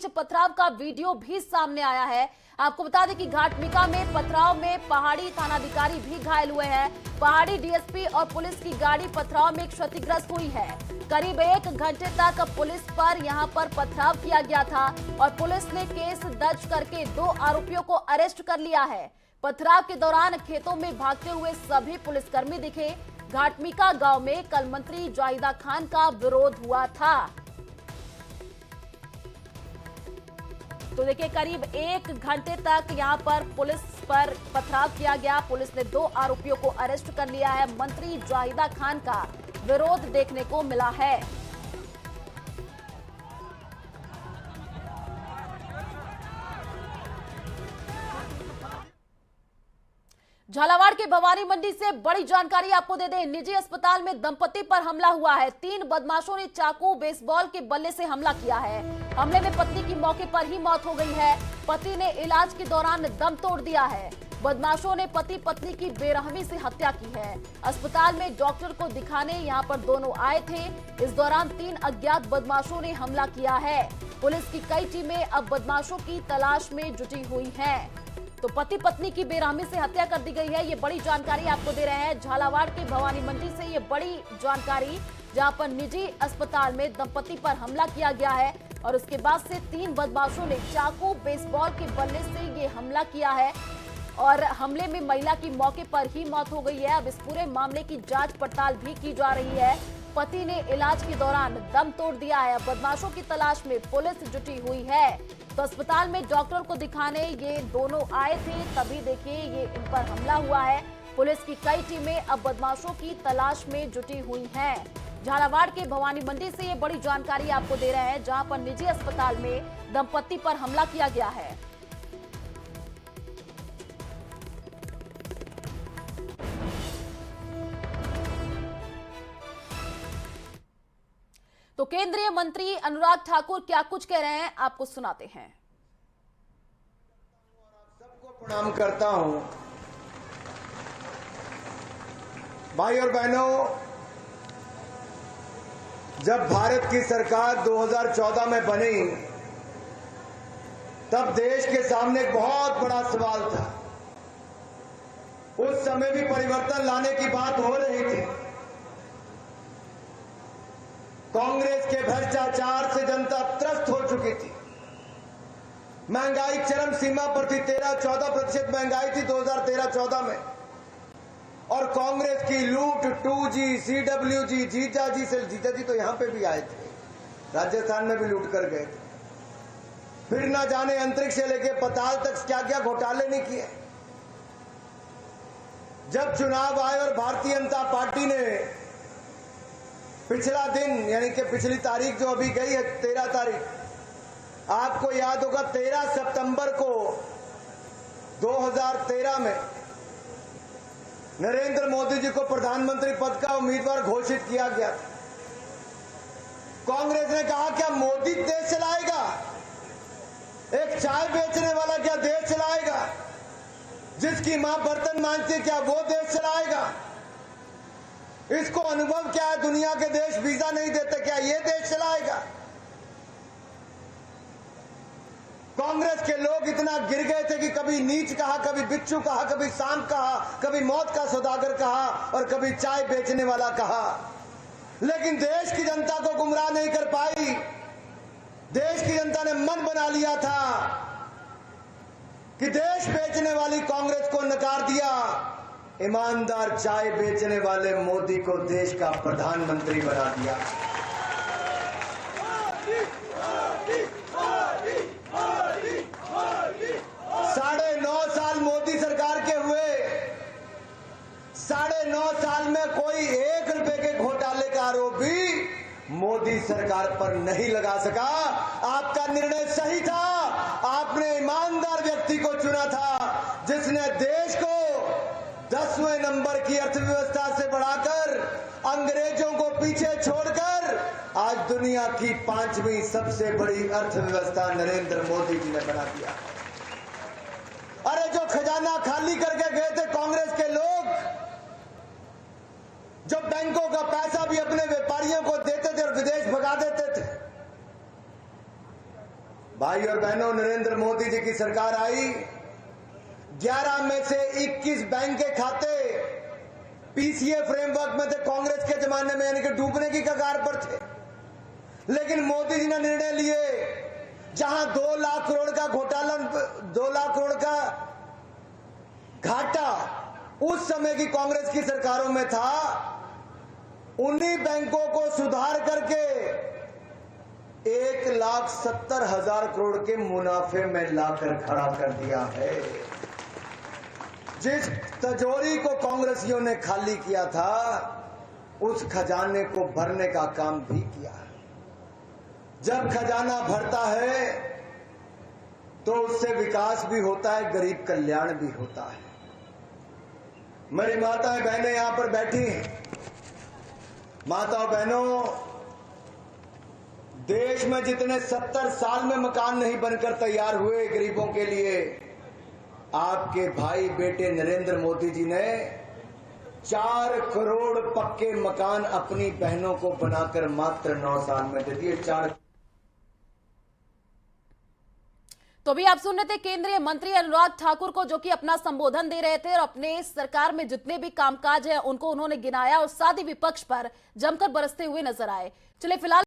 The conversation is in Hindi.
बीच पथराव का वीडियो भी सामने आया है। आपको बता दें कि घाटमिका में पथराव में पहाड़ी थानाधिकारी भी घायल हुए हैं। पहाड़ी डीएसपी और पुलिस की गाड़ी पथराव में क्षतिग्रस्त हुई है। करीब 1 घंटे तक पुलिस पर यहां पर पथराव किया गया था और पुलिस ने केस दर्ज करके 2 आरोपियों को अरेस्ट कर लिया है। पथराव के दौरान खेतों में भागते हुए सभी पुलिसकर्मी दिखे। घाटमिका गांव में कल मंत्री जाहिदा खान का विरोध हुआ था। तो देखिए, करीब 1 घंटे तक यहां पर पुलिस पर पथराव किया गया। पुलिस ने 2 आरोपियों को अरेस्ट कर लिया है। मंत्री जाहिदा खान का विरोध देखने को मिला है। झालावाड़ के भवानी मंडी से बड़ी जानकारी आपको दे दें। निजी अस्पताल में दंपति पर हमला हुआ है। 3 बदमाशों ने चाकू बेसबॉल के बल्ले से हमला किया है। हमले में पत्नी की मौके पर ही मौत हो गई है। पति ने इलाज के दौरान दम तोड़ दिया है। बदमाशों ने पति पत्नी की बेरहमी से हत्या की है। अस्पताल में डॉक्टर को दिखाने यहां पर दोनों आए थे। इस दौरान 3 अज्ञात बदमाशों ने हमला किया है। पुलिस की कई टीमें अब बदमाशों की तलाश में जुटी हुई हैं। तो पति पत्नी की बेरहमी से हत्या कर दी गई है। ये बड़ी जानकारी आपको दे रहे हैं झालावाड़ के भवानी मंडी से। ये बड़ी जानकारी, जहां पर निजी अस्पताल में दंपति पर हमला किया गया है और उसके बाद से 3 बदमाशों ने चाकू बेसबॉल के बल्ले से ये हमला किया है और हमले में महिला की मौके पर ही मौत हो गई है। अब इस पूरे मामले की जांच पड़ताल भी की जा रही है। पति ने इलाज के दौरान दम तोड़ दिया है। बदमाशों की तलाश में पुलिस जुटी हुई है। तो अस्पताल में डॉक्टर को दिखाने ये दोनों आए थे, तभी देखिए ये इन पर हमला हुआ है। पुलिस की कई टीमें अब बदमाशों की तलाश में जुटी हुई हैं। झालावाड़ के भवानी मंडी से ये बड़ी जानकारी आपको दे रहे हैं, जहां पर निजी अस्पताल में दंपति पर हमला किया गया है। तो केंद्रीय मंत्री अनुराग ठाकुर क्या कुछ कह रहे हैं, आपको सुनाते हैं। सबको प्रणाम करता हूं। भाई और बहनों, जब भारत की सरकार 2014 में बनी, तब देश के सामने एक बहुत बड़ा सवाल था। उस समय भी परिवर्तन लाने की बात हो रही थी। कांग्रेस के भ्रष्टाचार से जनता त्रस्त हो चुकी थी। महंगाई चरम सीमा पर थी। 13-14% महंगाई थी 2013-14 में। और कांग्रेस की लूट 2G, CWG, जीजा जी तो यहां पे भी आए थे, राजस्थान में भी लूट कर गए थे। फिर ना जाने अंतरिक्ष से लेके पाताल तक क्या क्या घोटाले नहीं किए। जब चुनाव आए और भारतीय जनता पार्टी ने पिछला दिन, यानी कि पिछली तारीख जो अभी गई है 13 तारीख, आपको याद होगा 13 सितंबर को 2013 में नरेंद्र मोदी जी को प्रधानमंत्री पद का उम्मीदवार घोषित किया गया था। कांग्रेस ने कहा क्या मोदी देश चलाएगा? एक चाय बेचने वाला क्या देश चलाएगा? जिसकी मां बर्तन मांजती क्या वो देश चलाएगा? इसको अनुभव क्या है, दुनिया के देश वीजा नहीं देते, क्या ये देश चलाएगा? कांग्रेस के लोग इतना गिर गए थे कि कभी नीच कहा, कभी बिच्छू कहा, कभी सांप कहा, कभी मौत का सौदागर कहा और कभी चाय बेचने वाला कहा। लेकिन देश की जनता को गुमराह नहीं कर पाई। देश की जनता ने मन बना लिया था कि देश बेचने वाली कांग्रेस को नकार दिया, ईमानदार चाय बेचने वाले मोदी को देश का प्रधानमंत्री बना दिया। 9.5 साल मोदी सरकार के हुए। 9.5 साल में कोई 1 रुपए के घोटाले का आरोप भी मोदी सरकार पर नहीं लगा सका। आपका निर्णय सही था। आपने ईमानदार व्यक्ति को चुना था, जिसने देश को 10वें नंबर की अर्थव्यवस्था से बढ़ाकर, अंग्रेजों को पीछे छोड़कर आज दुनिया की 5वीं सबसे बड़ी अर्थव्यवस्था नरेंद्र मोदी जी ने बना दिया। अरे जो खजाना खाली करके गए थे कांग्रेस के लोग, जो बैंकों का पैसा भी अपने व्यापारियों को देते थे और विदेश भगा देते थे, भाई और बहनों, नरेंद्र मोदी जी की सरकार आई, 11 में से 21 बैंक के खाते पीसीए फ्रेमवर्क में थे, कांग्रेस के जमाने में, यानी कि डूबने की कगार पर थे। लेकिन मोदी जी ने निर्णय लिए, जहां 2 लाख करोड़ का घोटाला, 2 लाख करोड़ का घाटा उस समय की कांग्रेस की सरकारों में था, उन्हीं बैंकों को सुधार करके 1,70,000 करोड़ के मुनाफे में लाकर खड़ा कर दिया है। जिस तिजोरी को कांग्रेसियों ने खाली किया था, उस खजाने को भरने का काम भी किया। जब खजाना भरता है तो उससे विकास भी होता है, गरीब कल्याण भी होता है। मेरी माताएं बहनें यहां पर बैठी हैं। माताओं बहनों, देश में जितने 70 साल में मकान नहीं बनकर तैयार हुए गरीबों के लिए, आपके भाई बेटे नरेंद्र मोदी जी ने 4 करोड़ पक्के मकान अपनी बहनों को बनाकर मात्र 9 साल में दे दिए। 4। तो अभी आप सुन रहे थे केंद्रीय मंत्री अनुराग ठाकुर को, जो कि अपना संबोधन दे रहे थे और अपने सरकार में जितने भी कामकाज है उनको उन्होंने गिनाया और साथ ही विपक्ष पर जमकर बरसते हुए नजर आए। चलिए फिलहाल